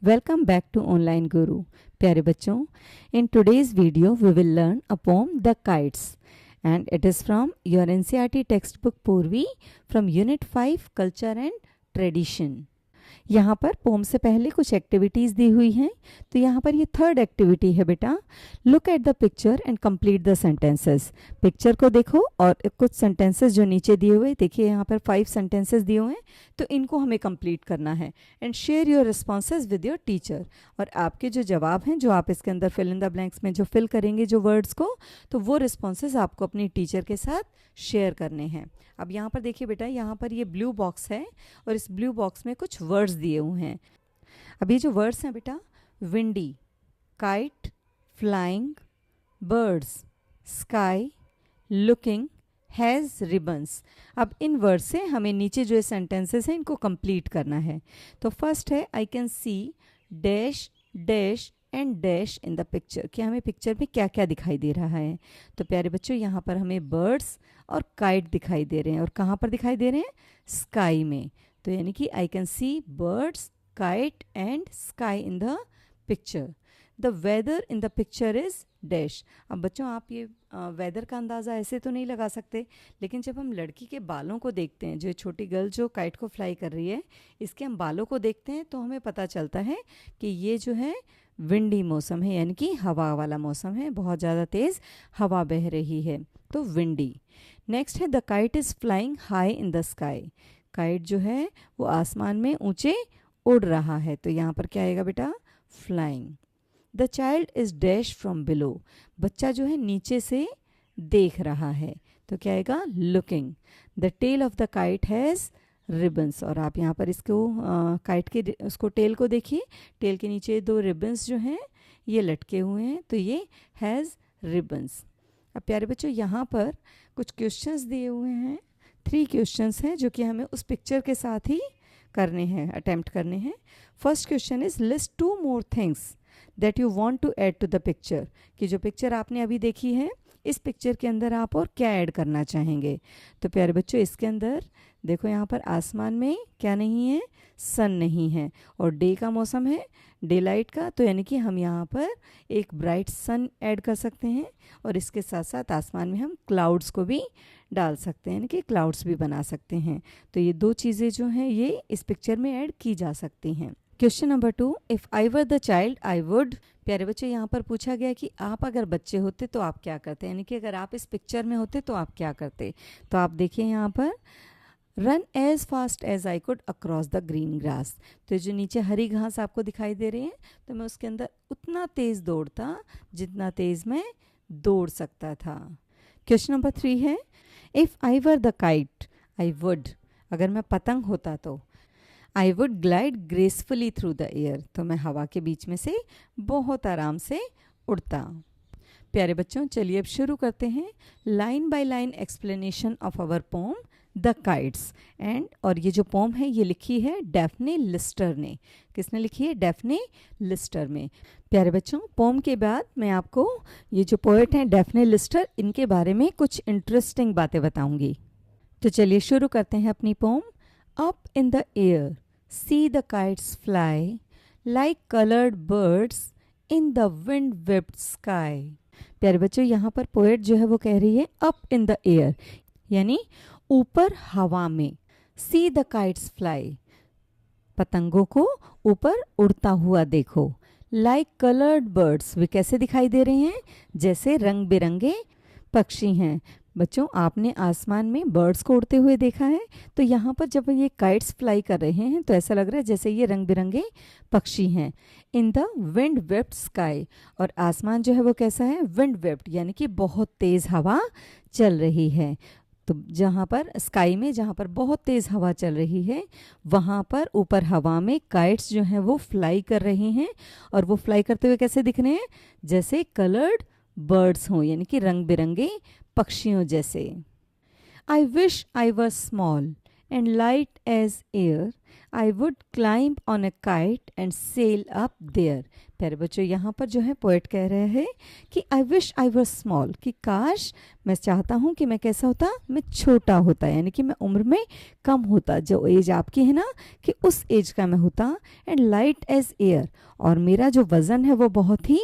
Welcome back to Online Guru. प्यारे बच्चों, in today's video we will learn a poem The Kites and it is from your NCERT textbook Purvi from Unit 5 Culture and Tradition. यहाँ पर pome से पहले कुछ activities दी हुई हैं, तो यहाँ पर ये थर्ड एक्टिविटी है बेटा, look at the picture and complete the sentences. Picture को देखो और कुछ सेंटेंसेस जो नीचे दिए हुए, देखिए यहाँ पर 5 सेंटेंसेस दिए हुए हैं, तो इनको हमें कंप्लीट करना है and share your responses with your teacher. और आपके जो जवाब हैं, जो आप इसके अंदर फिल इन द ब्लैंक्स में जो फिल करेंगे जो वर्ड्स को, तो वो रिस्पॉन्सेज आपको अपनी टीचर के साथ शेयर करने हैं। अब यहाँ पर देखिए बेटा, यहाँ पर ये ब्लू बॉक्स है और इस ब्लू बॉक्स में कुछ वर्ड्स दिए हुए हैं। अब ये जो वर्ड्स हैं बेटा, windy, kite, flying, birds, sky, looking, has, ribbons. अब इन वर्ड से हमें नीचे जो सेंटेंसेस हैं इनको कंप्लीट करना है। तो फर्स्ट है I can see dash dash and dash in the picture, कि हमें पिक्चर में क्या क्या दिखाई दे रहा है। तो प्यारे बच्चों, यहाँ पर हमें बर्ड्स और काइट दिखाई दे रहे हैं, और कहाँ पर दिखाई दे रहे हैं? स्काई में। तो यानी कि I can see birds, kite and sky in the picture. The weather in the picture is dash. अब बच्चों, आप ये वेदर का अंदाज़ा ऐसे तो नहीं लगा सकते, लेकिन जब हम लड़की के बालों को देखते हैं, जो छोटी गर्ल जो काइट को फ्लाई कर रही है, इसके हम बालों को देखते हैं, तो हमें पता चलता है कि ये जो है विंडी मौसम है, यानी कि हवा वाला मौसम है, बहुत ज़्यादा तेज़ हवा बह रही है, तो विंडी। नेक्स्ट है the kite is flying high in the sky. Kite जो है वो आसमान में ऊंचे उड़ रहा है, तो यहाँ पर क्या आएगा बेटा? Flying. The child is dash from below. बच्चा जो है नीचे से देख रहा है, तो क्या आएगा? Looking. The tail of the kite has ribbons. और आप यहाँ पर इसको काइट के उसको टेल को देखिए, टेल के नीचे 2 रिबन्स जो हैं ये लटके हुए हैं, तो ये हैज़ रिबन्स। अब प्यारे बच्चों, यहाँ पर कुछ क्वेश्चंस दिए हुए हैं, 3 क्वेश्चंस हैं जो कि हमें उस पिक्चर के साथ ही करने हैं, अटेम्प्ट करने हैं। First question is list 2 more things that you want to add to the picture, कि जो पिक्चर आपने अभी देखी है, इस पिक्चर के अंदर आप और क्या ऐड करना चाहेंगे। तो प्यारे बच्चों, इसके अंदर देखो, यहाँ पर आसमान में क्या नहीं है? सन नहीं है, और डे का मौसम है, डे लाइट का, तो यानी कि हम यहाँ पर एक ब्राइट सन ऐड कर सकते हैं, और इसके साथ साथ आसमान में हम क्लाउड्स को भी डाल सकते हैं, यानी कि क्लाउड्स भी बना सकते हैं। तो ये 2 चीज़ें जो हैं ये इस पिक्चर में ऐड की जा सकती हैं। Question number 2, if I were the child I would. प्यारे बच्चे, यहाँ पर पूछा गया कि आप अगर बच्चे होते तो आप क्या करते, यानी कि अगर आप इस पिक्चर में होते तो आप क्या करते। तो आप देखिए यहाँ पर, run as fast as I could across the green grass. तो जो नीचे हरी घास आपको दिखाई दे रही है, तो मैं उसके अंदर उतना तेज़ दौड़ता जितना तेज़ मैं दौड़ सकता था। क्वेश्चन नंबर 3 है, if I were the kite I would. अगर मैं पतंग होता तो I would glide gracefully through the air. तो मैं हवा के बीच में से बहुत आराम से उड़ता। प्यारे बच्चों, चलिए अब शुरू करते हैं line by line explanation of our poem the kites. And और ये जो पोम है ये लिखी है डैफ्ने लिस्टर ने। किसने लिखी है? डैफ्ने लिस्टर में। प्यारे बच्चों, पोम के बाद मैं आपको ये जो पोएट हैं डैफ्ने लिस्टर, इनके बारे में कुछ इंटरेस्टिंग बातें बताऊंगी। तो चलिए शुरू करते हैं अपनी poem. Up in the air see the kites fly like coloured birds in the wind whipped sky. प्यारे बच्चों, यहाँ पर पोएट जो है वो कह रही है अप इन द एयर, यानी ऊपर हवा में। सी द काइट्स फ्लाई, पतंगों को ऊपर उड़ता हुआ देखो। लाइक कलर्ड बर्ड्स, वे कैसे दिखाई दे रहे हैं? जैसे रंग बिरंगे पक्षी हैं। बच्चों, आपने आसमान में बर्ड्स को उड़ते हुए देखा है, तो यहाँ पर जब ये काइट्स फ्लाई कर रहे हैं तो ऐसा लग रहा है जैसे ये रंग बिरंगे पक्षी हैं। इन द विंड वेप्ड स्काई, और आसमान जो है वो कैसा है? विंड वेप्ड, यानी कि बहुत तेज़ हवा चल रही है। तो जहाँ पर स्काई में, जहाँ पर बहुत तेज़ हवा चल रही है, वहाँ पर ऊपर हवा में काइट्स जो हैं वो फ्लाई कर रहे हैं, और वो फ्लाई करते हुए कैसे दिख रहे हैं? जैसे कलर्ड बर्ड्स हों, यानी कि रंग बिरंगे पक्षियों जैसे। आई wish I were small and light as air, I would climb on a kite and sail up there. प्यारे बच्चों, यहाँ पर जो है पोएट कह रहे हैं कि आई विश आई वर स्मॉल, कि काश मैं चाहता हूँ कि मैं कैसा होता, मैं छोटा होता, यानी कि मैं उम्र में कम होता, जो एज आपकी है ना कि उस एज का मैं होता, एंड लाइट एज एयर, और मेरा जो वज़न है वो बहुत ही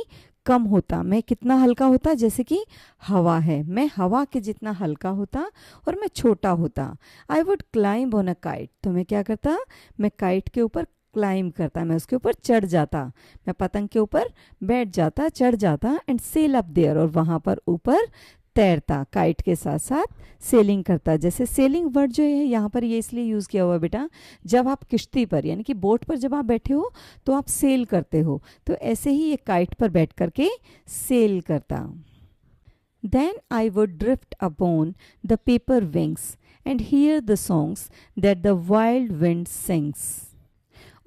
कम होता, मैं कितना हल्का होता, जैसे कि हवा है, मैं हवा के जितना हल्का होता और मैं छोटा होता. I would climb on a kite, तो मैं क्या करता, मैं काइट के ऊपर क्लाइंब करता, मैं उसके ऊपर चढ़ जाता, मैं पतंग के ऊपर बैठ जाता, चढ़ जाता, एंड सेल अप देयर, और वहाँ पर ऊपर तैरता, काइट के साथ साथ सेलिंग करता. जैसे सेलिंग वर्ड जो है यहाँ पर ये इसलिए यूज़ किया हुआ है बेटा, जब आप किश्ती पर यानी कि बोट पर जब आप बैठे हो तो आप सेल करते हो, तो ऐसे ही ये काइट पर बैठ करके सेल करता. Then I would drift upon the paper wings and hear the songs that the wild wind sings.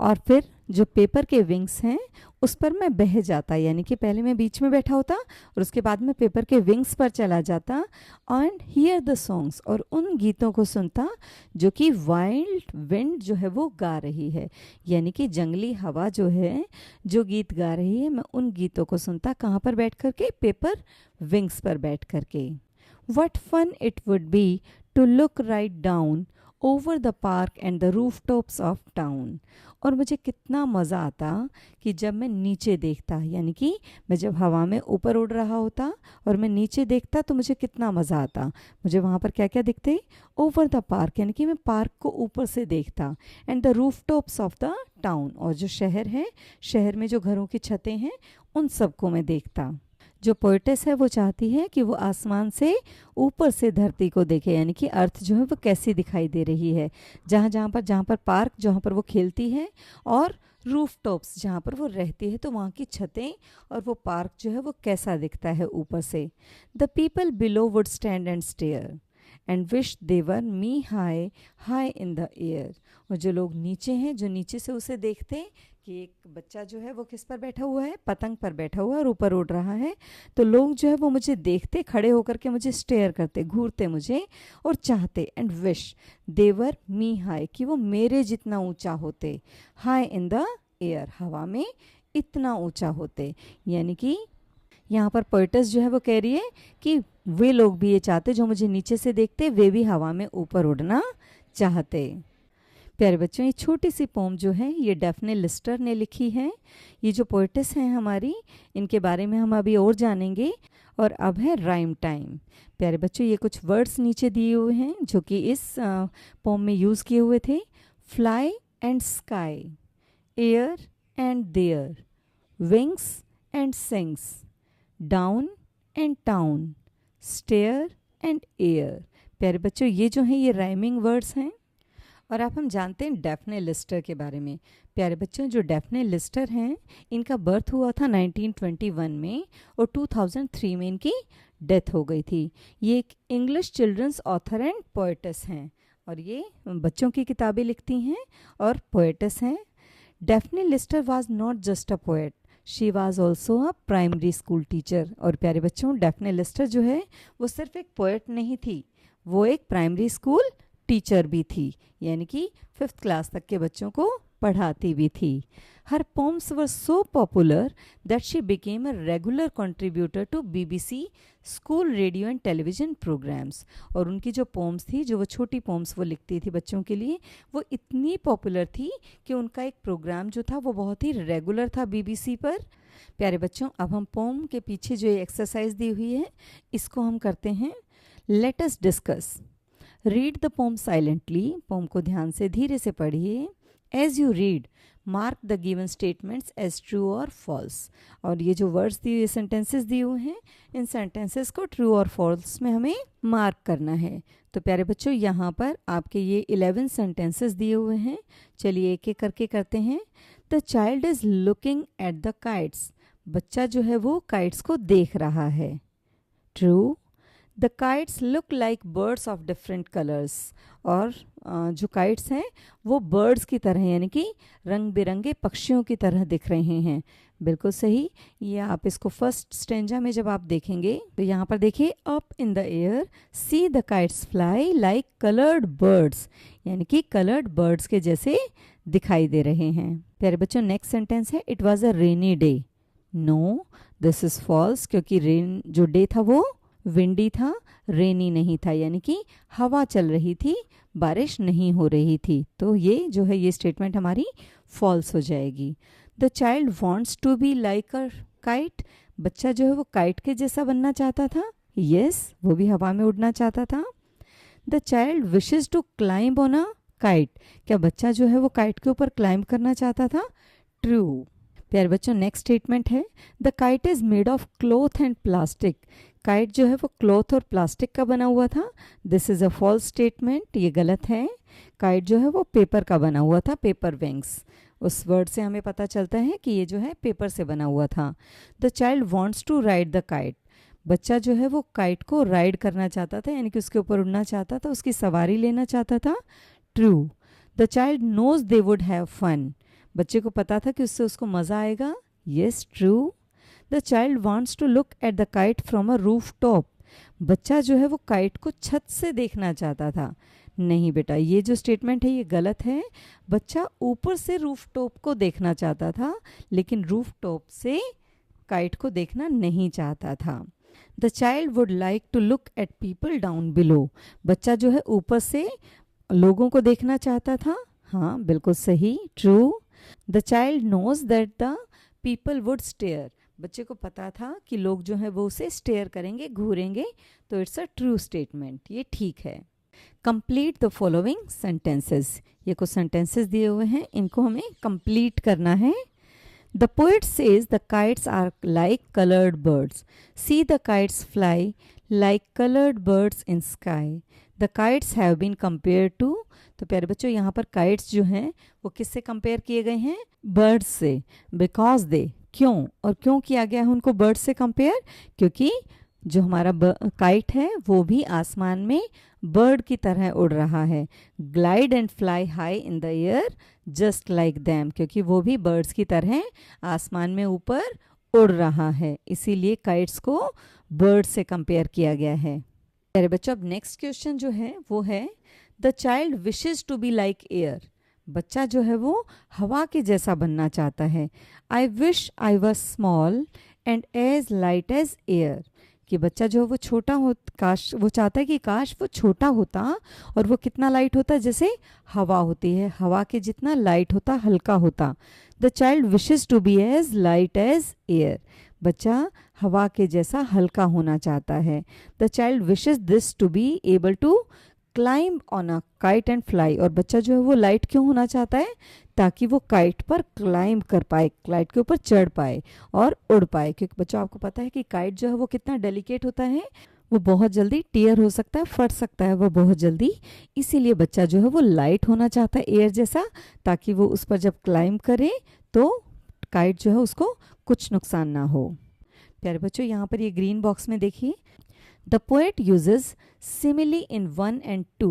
और फिर जो पेपर के विंग्स हैं उस पर मैं बह जाता, यानी कि पहले मैं बीच में बैठा होता और उसके बाद में पेपर के विंग्स पर चला जाता, एंड हियर द सॉन्ग्स, और उन गीतों को सुनता जो कि वाइल्ड विंड जो है वो गा रही है, यानी कि जंगली हवा जो है जो गीत गा रही है, मैं उन गीतों को सुनता. कहाँ पर बैठ करके, पेपर विंग्स पर बैठ करके. What fun it would be to look right down over the park and the roof tops of town, और मुझे कितना मज़ा आता कि जब मैं नीचे देखता, यानी कि मैं जब हवा में ऊपर उड़ रहा होता और मैं नीचे देखता तो मुझे कितना मज़ा आता. मुझे वहाँ पर क्या क्या दिखते, ओवर द पार्क, यानी कि मैं पार्क को ऊपर से देखता, and the roof tops of the town, और जो शहर है, शहर में जो घरों की छतें हैं उन सबको मैं देखता. जो पोएटेस है वो चाहती है कि वो आसमान से ऊपर से धरती को देखे, यानी कि अर्थ जो है वो कैसी दिखाई दे रही है, जहाँ पर पार्क जहाँ पर वो खेलती है, और रूफ टॉप्स जहाँ पर वो रहती है, तो वहाँ की छतें और वो पार्क जो है वो कैसा दिखता है ऊपर से. The people below would stand and stare and wish they were me high high in the air, और जो लोग नीचे हैं, जो नीचे से उसे देखते कि एक बच्चा जो है वो किस पर बैठा हुआ है, पतंग पर बैठा हुआ है और ऊपर उड़ रहा है, तो लोग जो है वो मुझे देखते, खड़े होकर के मुझे स्टेयर करते, घूरते मुझे और चाहते, and wish they were me high, कि वो मेरे जितना ऊंचा होते, हाई इन द एयर, हवा में इतना ऊंचा होते. यानी कि यहाँ पर पोएटेस जो है वो कह रही है कि वे लोग भी ये चाहते जो मुझे नीचे से देखते, वे भी हवा में ऊपर उड़ना चाहते. प्यारे बच्चों, ये छोटी सी पोम जो है ये डैफ्ने लिस्टर ने लिखी है. ये जो पोएटेस हैं हमारी, इनके बारे में हम अभी और जानेंगे. और अब है राइम टाइम. प्यारे बच्चों, ये कुछ वर्ड्स नीचे दिए हुए हैं जो कि इस पोम में यूज़ किए हुए थे. Fly and sky, air and there, wings and sings, down and town, stare and air. प्यारे बच्चों, ये जो हैं ये राइमिंग वर्ड्स हैं. और अब हम जानते हैं डैफ्ने लिस्टर के बारे में. प्यारे बच्चों, जो डैफ्ने लिस्टर हैं इनका बर्थ हुआ था 1921 में और 2003 में इनकी डेथ हो गई थी. ये एक English children's author and poetess हैं और ये बच्चों की किताबें लिखती हैं और पोएटेस हैं. Daphne Lister was not just a poet, she was also a primary school teacher. और प्यारे बच्चों, डैफ्ने लिस्टर जो है वो सिर्फ एक पोएट नहीं थी, वो एक प्राइमरी स्कूल टीचर भी थी, यानी कि 5th क्लास तक के बच्चों को पढ़ाती भी थी. Her poems were so popular that she became a regular contributor to BBC school radio and television programmes. और उनकी जो पोम्स थी, जो वो छोटी पोम्स वो लिखती थी बच्चों के लिए, वो इतनी पॉपुलर थी कि उनका एक प्रोग्राम जो था वो बहुत ही रेगुलर था BBC पर. प्यारे बच्चों, अब हम पोम के पीछे जो एक्सरसाइज दी हुई है इसको हम करते हैं. Let us discuss. Read the poem silently, poem को ध्यान से धीरे से पढ़िए. As you read mark the given statements as true और फॉल्स. और ये जो वर्ड्स दिए, सेंटेंसेस दिए हुए हैं, इन सेंटेंसेस को ट्रू और फॉल्स में हमें मार्क करना है. तो प्यारे बच्चों, यहाँ पर आपके ये 11 सेंटेंसेस दिए हुए हैं. चलिए एक एक करके करते हैं. The child is looking at the kites, बच्चा जो है वो काइट्स को देख रहा है. True. The kites look like birds of different colours, और जो काइट्स हैं वो बर्ड्स की तरह यानी कि रंग बिरंगे पक्षियों की तरह दिख रहे हैं। बिल्कुल सही। ये आप इसको फर्स्ट स्टेंजा में जब आप देखेंगे तो यहाँ पर देखिए, up in the air see the kites fly like coloured birds, यानी कि कलर्ड बर्ड्स के जैसे दिखाई दे रहे हैं। प्यारे बच्चों, नेक्स्ट सेंटेंस है it was a rainy day. No, this is false, क्योंकि रेन जो डे था वो विंडी था, रेनी नहीं था, यानी कि हवा चल रही थी, बारिश नहीं हो रही थी। तो ये जो है ये स्टेटमेंट हमारी फॉल्स हो जाएगी। The child wants to be like a kite, बच्चा जो है वो काइट के जैसा बनना चाहता था। यस, वो भी हवा में उड़ना चाहता था। The child wishes to climb on a kite, क्या बच्चा जो है वो काइट के ऊपर क्लाइंब करना चाहता था। ट्रू। प्यारे बच्चों, नेक्स्ट स्टेटमेंट है the kite is made of cloth and plastic, kite जो है वो क्लॉथ और प्लास्टिक का बना हुआ था। This is a false statement, ये गलत है। काइट जो है वो पेपर का बना हुआ था, पेपर विंग्स, उस वर्ड से हमें पता चलता है कि ये जो है पेपर से बना हुआ था। The child wants to ride the kite, बच्चा जो है वो काइट को राइड करना चाहता था, यानी कि उसके ऊपर उड़ना चाहता था, उसकी सवारी लेना चाहता था। True. The child knows they would have fun, बच्चे को पता था कि उससे उसको मज़ा आएगा। Yes, true. The child wants to look at the kite from a roof top, बच्चा जो है वो काइट को छत से देखना चाहता था। नहीं बेटा, ये जो स्टेटमेंट है ये गलत है। बच्चा ऊपर से रूफ टॉप को देखना चाहता था, लेकिन रूफ टॉप से काइट को देखना नहीं चाहता था। The child would like to look at people down below, बच्चा जो है ऊपर से लोगों को देखना चाहता था। हाँ, बिल्कुल सही, true. The child knows that the people would stare, बच्चे को पता था कि लोग जो है वो उसे स्टेयर करेंगे, घूरेंगे, तो इट्स अ ट्रू स्टेटमेंट, ये ठीक है। कंप्लीट द फॉलोइंग सेंटेंसेस, ये कुछ सेंटेंसेस दिए हुए हैं, इनको हमें कंप्लीट करना है। The poet says the kites are like coloured birds, see the kites fly like coloured birds in sky, the kites have been compare to, तो प्यारे बच्चों यहाँ पर काइट्स जो हैं वो किससे कंपेयर किए गए हैं, बर्ड्स से। बिकॉज दे, क्यों, और क्यों किया गया है उनको बर्ड्स से कंपेयर, क्योंकि जो हमारा काइट है वो भी आसमान में बर्ड की तरह उड़ रहा है। Glide and fly high in the air just like them, क्योंकि वो भी बर्ड्स की तरह आसमान में ऊपर उड़ रहा है, इसीलिए काइट्स को बर्ड से कंपेयर किया गया है। प्यारे बच्चों, अब नेक्स्ट क्वेश्चन जो है वो है the child wishes to be like air, बच्चा जो है वो हवा के जैसा बनना चाहता है। I wish I was small and as light as air, कि बच्चा जो है वो छोटा हो, काश वो चाहता है कि काश वो छोटा होता और वो कितना लाइट होता, जैसे हवा होती है, हवा के जितना लाइट होता, हल्का होता। The child wishes to be as light as air, बच्चा हवा के जैसा हल्का होना चाहता है। The child wishes this to be able to climb on a kite and fly, और बच्चा जो है वो लाइट क्यों होना चाहता है, ताकि वो काइट पर क्लाइंब कर पाए, काइट के ऊपर चढ़ पाए और उड़ पाए, क्योंकि बच्चों आपको पता है कि काइट जो है वो कितना डेलिकेट होता है, वो बहुत जल्दी टियर हो सकता है, फट सकता है वो बहुत जल्दी, इसीलिए बच्चा जो है वो लाइट होना चाहता है एयर जैसा, ताकि वो उस पर जब क्लाइंब करे तो काइट जो है उसको कुछ नुकसान ना हो। प्यारे बच्चों, यहाँ पर ये ग्रीन बॉक्स में देखिए, the poet uses simile in 1 and 2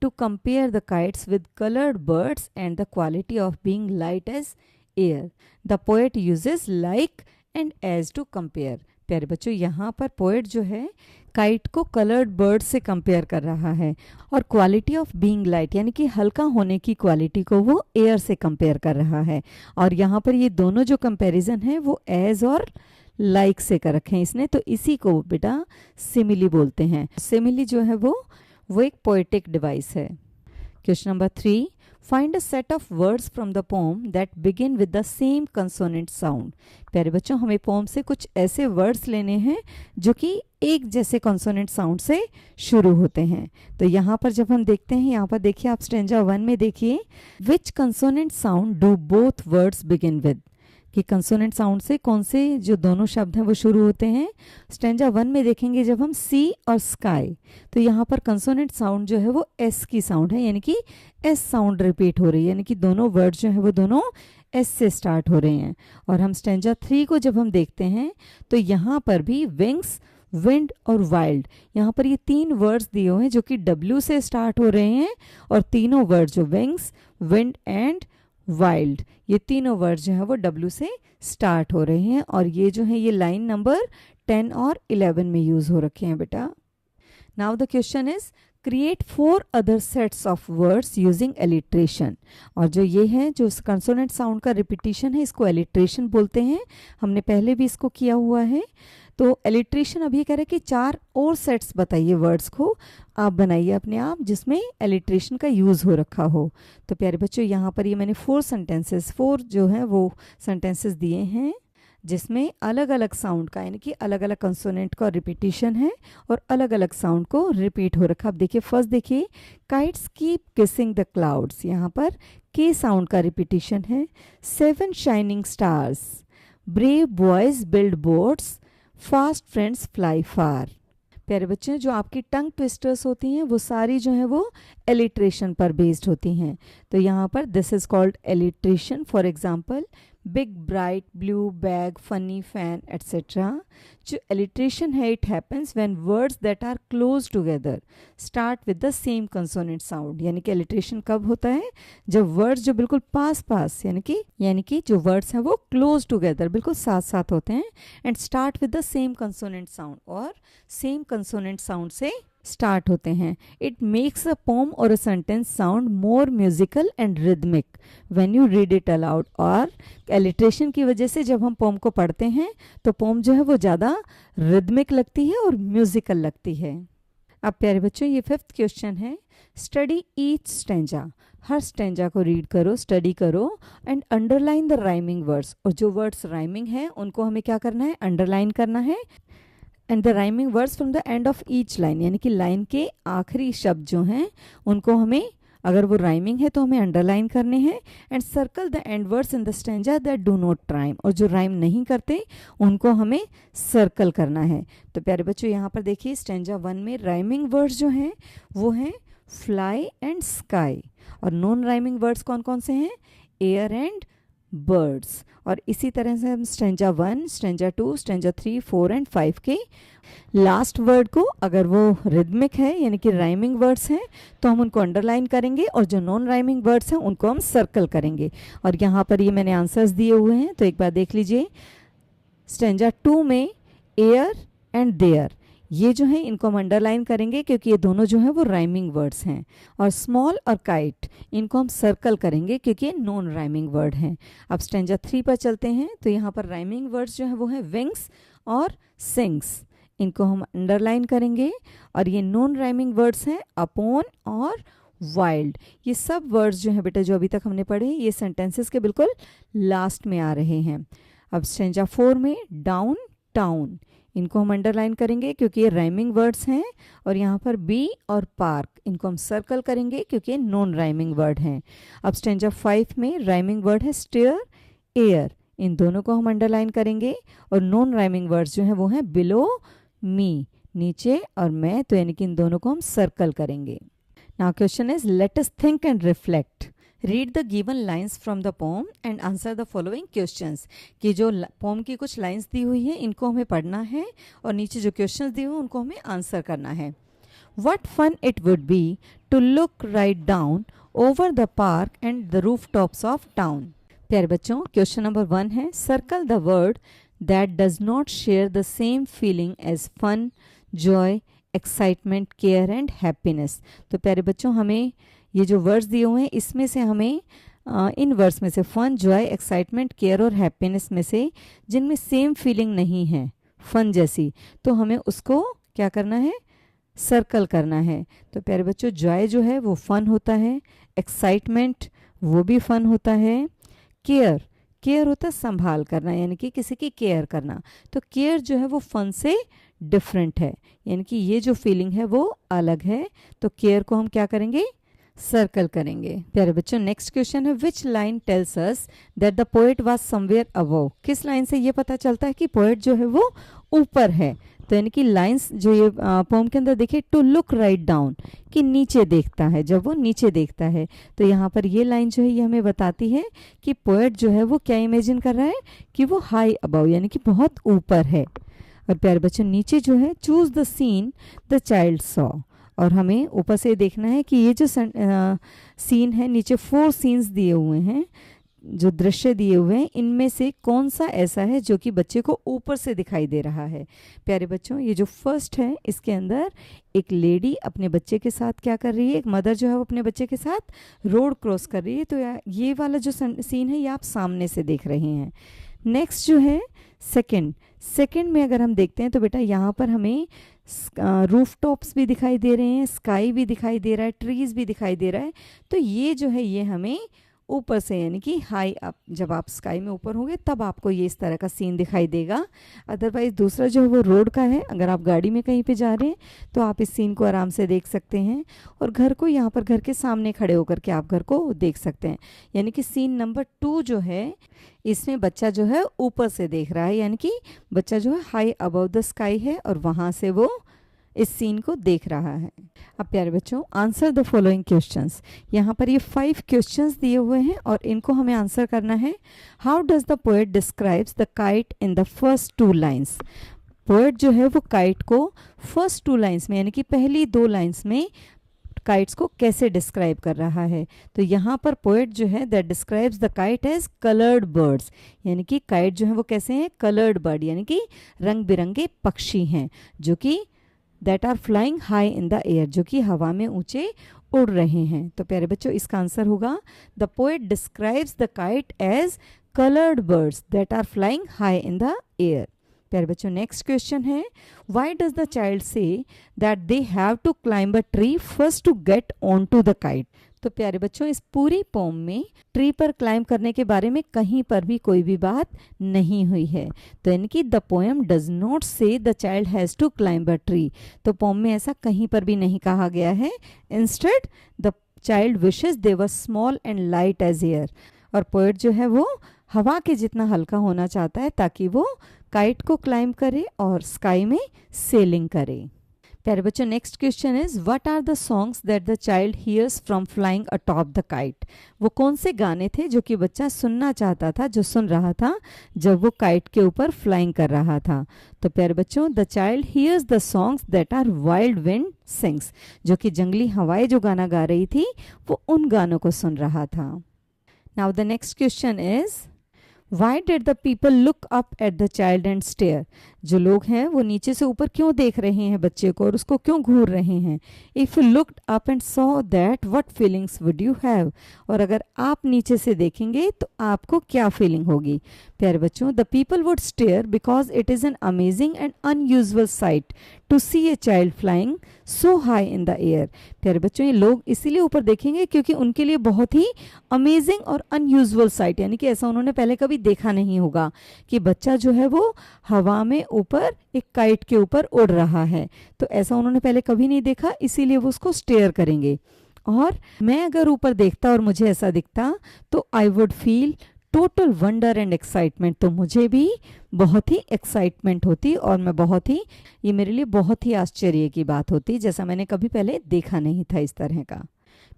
to compare the kites with colored birds and the quality of being light as air. The poet uses like and as to compare. प्यारे बच्चों, यहाँ पर poet जो है kite को coloured bird से compare कर रहा है, और क्वालिटी ऑफ बीइंग लाइट यानी कि हल्का होने की क्वालिटी को वो एयर से कंपेयर कर रहा है। और यहाँ पर ये दोनों जो कंपैरिजन है वो एज और लाइक से कर रखे हैं इसने, तो इसी को बेटा सिमिली बोलते हैं। सिमिली जो है वो एक पोएटिक डिवाइस है। Question number 3, find a set of words from the pome that begin with the same consonant sound. प्यारे बच्चों, हमें पोम से कुछ ऐसे वर्ड्स लेने हैं जो कि एक जैसे कंसोनेंट साउंड से शुरू होते हैं। तो यहाँ पर जब हम देखते हैं, यहाँ पर देखिए आप स्टैंजा 1 में देखिए, which consonant sound do both words begin with, कि कंसोनेंट साउंड से कौन से जो दोनों शब्द हैं वो शुरू होते हैं। स्टैंजा 1 में देखेंगे जब हम सी और स्काई, तो यहाँ पर कंसोनेंट साउंड जो है वो एस की साउंड है, यानी कि एस साउंड रिपीट हो रही है, यानी कि दोनों वर्ड जो है वो दोनों एस से स्टार्ट हो रहे हैं। और हम स्टैंजा 3 को जब हम देखते हैं तो यहाँ पर भी विंग्स विंड और वाइल्ड। यहाँ पर ये 3 वर्ड्स दिए हुए हैं जो कि W से स्टार्ट हो रहे हैं, और तीनों वर्ड जो विंग्स, विंड एंड वाइल्ड, ये तीनों वर्ड जो है वो W से स्टार्ट हो रहे हैं, और ये जो है ये लाइन नंबर 10 और 11 में यूज हो रखे हैं बेटा। Now the question is create 4 other sets of words using alliteration. और जो ये है जो कंसोनेंट साउंड का रिपीटिशन है, इसको एलिट्रेशन बोलते हैं। हमने पहले भी इसको किया हुआ है। तो एलिट्रेशन अभी कह रहे हैं कि 4 और सेट्स बताइए वर्ड्स को आप बनाइए अपने आप जिसमें एलिट्रेशन का यूज़ हो रखा हो। तो प्यारे बच्चों यहाँ पर ये मैंने 4 जो है वो सेंटेंसेस दिए हैं जिसमें अलग अलग साउंड का यानी कि अलग अलग कंसोनेंट का रिपीटिशन है और अलग अलग साउंड को रिपीट हो रखा। अब देखिए फर्स्ट देखिए, kites keep kissing the clouds, यहाँ पर के साउंड का रिपीटिशन है। 7 shining stars, brave boys build boats, fast friends fly far. प्यारे बच्चे जो आपकी टंग ट्विस्टर्स होती हैं वो सारी जो है वो एलिट्रेशन पर बेस्ड होती हैं। तो यहाँ पर this is called alliteration. For example big bright blue bag funny fan etcetera. जो एलिट्रेशन है it happens when words that are close together start with the same consonant sound. यानी कि एलिट्रेशन कब होता है, जब वर्ड्स जो बिल्कुल पास पास यानी कि जो वर्ड्स हैं वो क्लोज टुगेदर बिल्कुल साथ साथ होते हैं and start with the same consonant sound, और सेम कंसोनेंट साउंड से स्टार्ट होते हैं। इट मेक्स अ पोम और a sentence sound more musical and rhythmic when you read it allowed. और एलिट्रेशन की वजह से जब हम पोम को पढ़ते हैं तो पोम जो है वो ज़्यादा रिदमिक लगती है और म्यूजिकल लगती है। अब प्यारे बच्चों ये 5th क्वेश्चन है, स्टडी ईच स्टेंजा। हर स्टेंजा को रीड करो, स्टडी करो and underline the rhyming words. और जो वर्ड्स राइमिंग है उनको हमें क्या करना है, अंडरलाइन करना है। And the rhyming words from the end of each line, यानी कि लाइन के आखिरी शब्द जो हैं उनको हमें, अगर वो राइमिंग है तो हमें अंडरलाइन करने हैं। And circle the end words in the stanza that do not rhyme, और जो राइम नहीं करते उनको हमें सर्कल करना है। तो प्यारे बच्चों यहाँ पर देखिए स्टेंजा 1 में राइमिंग वर्ड्स जो हैं वो हैं फ्लाई एंड स्काई, और नॉन राइमिंग वर्ड्स कौन कौन से हैं, एयर एंड बर्ड्स। और इसी तरह से हम स्टेंजा 1, स्टेंजा 2, स्टेंजा 3, 4 एंड 5 के लास्ट वर्ड को अगर वो रिदमिक है यानी कि राइमिंग वर्ड्स हैं तो हम उनको अंडरलाइन करेंगे, और जो नॉन राइमिंग वर्ड्स हैं उनको हम सर्कल करेंगे। और यहाँ पर ये मैंने आंसर्स दिए हुए हैं तो एक बार देख लीजिए। स्टेंजा 2 में एयर एंड देयर, ये जो है इनको हम अंडरलाइन करेंगे क्योंकि ये दोनों जो है वो राइमिंग वर्ड्स हैं। और स्मॉल और काइट इनको हम सर्कल करेंगे क्योंकि ये नॉन राइमिंग वर्ड हैं। अब स्टेंजा 3 पर चलते हैं तो यहाँ पर राइमिंग वर्ड्स जो है वो है विंग्स और सिंग्स, इनको हम अंडरलाइन करेंगे। और ये नॉन राइमिंग वर्ड्स हैं अपॉन और वाइल्ड। ये सब वर्ड्स जो हैं बेटा जो अभी तक हमने पढ़े ये सेंटेंसेस के बिल्कुल लास्ट में आ रहे हैं। अब स्टेंजा 4 में डाउन टाउन, इनको हम अंडरलाइन करेंगे क्योंकि ये राइमिंग वर्ड्स हैं। और यहाँ पर बी और पार्क, इनको हम सर्कल करेंगे क्योंकि ये नॉन राइमिंग वर्ड हैं। अब स्टेंजा 5 में राइमिंग वर्ड है स्टेयर एयर, इन दोनों को हम अंडरलाइन करेंगे। और नॉन राइमिंग वर्ड्स जो हैं वो हैं बिलो मी, नीचे और मैं, तो यानी कि इन दोनों को हम सर्कल करेंगे। Now question is let us think and reflect. Read the given lines from the pome and answer the following questions. कि जो पोम की कुछ लाइन्स दी हुई है इनको हमें पढ़ना है और नीचे जो क्वेश्चंस दिए हुए उनको हमें आंसर करना है। What fun it would be to look right down over the park and the rooftops of town। प्यारे बच्चों क्वेश्चन नंबर 1 है circle the word that does not share the same feeling as fun, joy, excitement, care and happiness. तो प्यारे बच्चों हमें ये जो words दिए हुए हैं इसमें से हमें इन वर्ड्स में से फन, जॉय, एक्साइटमेंट, केयर और हैप्पीनेस में से जिनमें सेम फीलिंग नहीं है फन जैसी, तो हमें उसको क्या करना है, सर्कल करना है। तो प्यारे बच्चों जॉय जो है वो फन होता है, एक्साइटमेंट वो भी फन होता है, केयर होता है संभाल करना यानी कि किसी की केयर करना। तो केयर जो है वो फन से डिफरेंट है, यानी कि ये जो फीलिंग है वो अलग है। तो केयर को हम क्या करेंगे, सर्कल करेंगे। प्यारे बच्चों नेक्स्ट क्वेश्चन है which line tells us that the poet was somewhere above. किस लाइन से ये पता चलता है कि पोएट जो है वो ऊपर है। तो यानी कि लाइंस जो ये पोम के अंदर देखिए टू लुक राइट डाउन, कि नीचे देखता है, जब वो नीचे देखता है। तो यहाँ पर ये लाइन जो है ये हमें बताती है कि पोएट जो है वो क्या इमेजिन कर रहा है कि वो हाई अबव यानी कि बहुत ऊपर है। और प्यारे बच्चों नीचे जो है choose the seen the child saw, और हमें ऊपर से देखना है कि ये जो सीन है, नीचे 4 सीन्स दिए हुए हैं, जो दृश्य दिए हुए हैं, इनमें से कौन सा ऐसा है जो कि बच्चे को ऊपर से दिखाई दे रहा है। प्यारे बच्चों ये जो फर्स्ट है इसके अंदर एक लेडी अपने बच्चे के साथ क्या कर रही है, एक मदर जो है वो अपने बच्चे के साथ रोड क्रॉस कर रही है। तो ये वाला जो सीन है ये आप सामने से देख रहे हैं। नेक्स्ट जो है सेकंड में अगर हम देखते हैं तो बेटा यहाँ पर हमें रूफ टॉप्स भी दिखाई दे रहे हैं, स्काई भी दिखाई दे रहा है, ट्रीज भी दिखाई दे रहा है। तो ये जो है ये हमें ऊपर से यानी कि हाई अप, जब आप स्काई में ऊपर होंगे तब आपको ये इस तरह का सीन दिखाई देगा। अदरवाइज दूसरा जो है वो रोड का है, अगर आप गाड़ी में कहीं पे जा रहे हैं तो आप इस सीन को आराम से देख सकते हैं। और घर को यहाँ पर घर के सामने खड़े होकर के आप घर को देख सकते हैं। यानी कि सीन नंबर 2 जो है इसमें बच्चा जो है ऊपर से देख रहा है, यानी कि बच्चा जो है हाई अबव द स्काई है और वहाँ से वो इस सीन को देख रहा है। अब प्यारे बच्चों आंसर द फॉलोइंग क्वेश्चंस। यहाँ पर ये 5 क्वेश्चंस दिए हुए हैं और इनको हमें आंसर करना है। How does the poet describes the kite in the first 2 lines. Poet जो है वो काइट को फर्स्ट 2 लाइन्स में यानी कि पहली 2 लाइन्स में काइट्स को कैसे डिस्क्राइब कर रहा है। तो यहाँ पर पोएट जो है that describes the kite as coloured birds, यानी कि काइट जो है वो कैसे हैं, कलर्ड बर्ड, यानी कि रंग बिरंगे पक्षी हैं जो कि that are flying high in the air, जो कि हवा में ऊंचे उड़ रहे हैं। तो प्यारे बच्चों इसका आंसर होगा the poet describes the kite as coloured birds that are flying high in the air. प्यारे बच्चों नेक्स्ट क्वेश्चन है, why does the child say that they have to climb a tree first to get on to the kite. तो प्यारे बच्चों इस पूरी pome में tree पर क्लाइंब करने के बारे में कहीं पर भी कोई भी बात नहीं हुई है। तो यानी कि the poem does not say the child has to climb a tree. तो पोम में ऐसा कहीं पर भी नहीं कहा गया है। Instead the child wishes they were small and light as air. और पोएट जो है वो हवा के जितना हल्का होना चाहता है ताकि वो काइट को क्लाइंब करे और स्काई में सेलिंग करे। प्यारे बच्चों next question is what are the songs that the child hears from flying atop the kite. वो कौन से गाने थे जो कि बच्चा सुनना चाहता था, जो सुन रहा था जब वो काइट के ऊपर फ्लाइंग कर रहा था। तो प्यारे बच्चों the child hears the songs that are wild wind sings, जो कि जंगली हवाएं जो गाना गा रही थी वो उन गानों को सुन रहा था। Now the next question is Why did the people look up at the child and stare? जो लोग हैं वो नीचे से ऊपर क्यों देख रहे हैं बच्चे को और उसको क्यों घूर रहे हैं। If you looked up and saw that, what feelings would you have? और अगर आप नीचे से देखेंगे तो आपको क्या फीलिंग होगी। प्यारे बच्चों the people would stare because it is an amazing and unusual sight to see a child flying so high in the air। प्यारे बच्चों ये लोग इसीलिए ऊपर देखेंगे क्योंकि उनके लिए बहुत ही अमेजिंग और अनयूजुअल साइट, यानी कि ऐसा उन्होंने पहले कभी देखा नहीं होगा कि बच्चा जो है वो हवा में ऊपर एक काइट के ऊपर उड़ रहा है। तो ऐसा उन्होंने पहले कभी नहीं देखा, इसीलिए वो उसको स्टेयर करेंगे। और मैं अगर ऊपर देखता और मुझे ऐसा दिखता तो I would feel total wonder and excitement. तो मुझे भी बहुत ही एक्साइटमेंट होती और मैं बहुत ही, ये मेरे लिए बहुत ही आश्चर्य की बात होती, जैसा मैंने कभी पहले देखा नहीं था इस तरह का।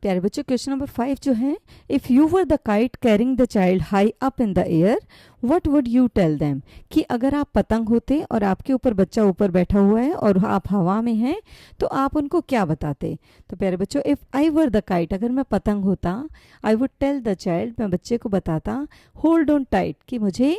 प्यारे बच्चों क्वेश्चन नंबर 5 जो है, if you were the kite carrying the child high up in the air what would you tell them. कि अगर आप पतंग होते और आपके ऊपर बच्चा ऊपर बैठा हुआ है और आप हवा में हैं तो आप उनको क्या बताते। तो प्यारे बच्चों if I were the kite, अगर मैं पतंग होता, I would tell the child, मैं बच्चे को बताता होल्ड ऑन टाइट, कि मुझे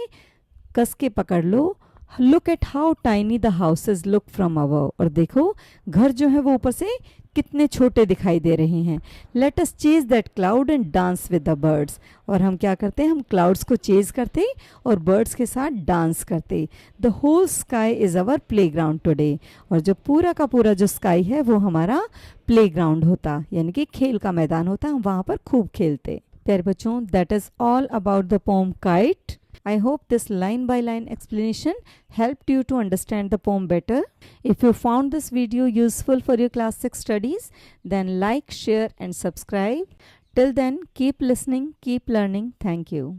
कस के पकड़ लो। Look at how tiny the houses look from above, और देखो घर जो है वो ऊपर से कितने छोटे दिखाई दे रहे हैं। Let us chase that cloud and dance with the birds, और हम क्या करते हैं, हम क्लाउड्स को चेज करते और बर्ड्स के साथ डांस करते। The whole sky is our playground today, और जो पूरा का पूरा जो स्काई है वो हमारा प्लेग्राउंड होता, यानी कि खेल का मैदान होता, हम वहाँ पर खूब खेलते। प्यारे बच्चों that is all about the pome kite. I hope this line-by-line explanation helped you to understand the poem better. If you found this video useful for your class 6 studies, then like, share and subscribe. Till then, keep listening, keep learning. Thank you.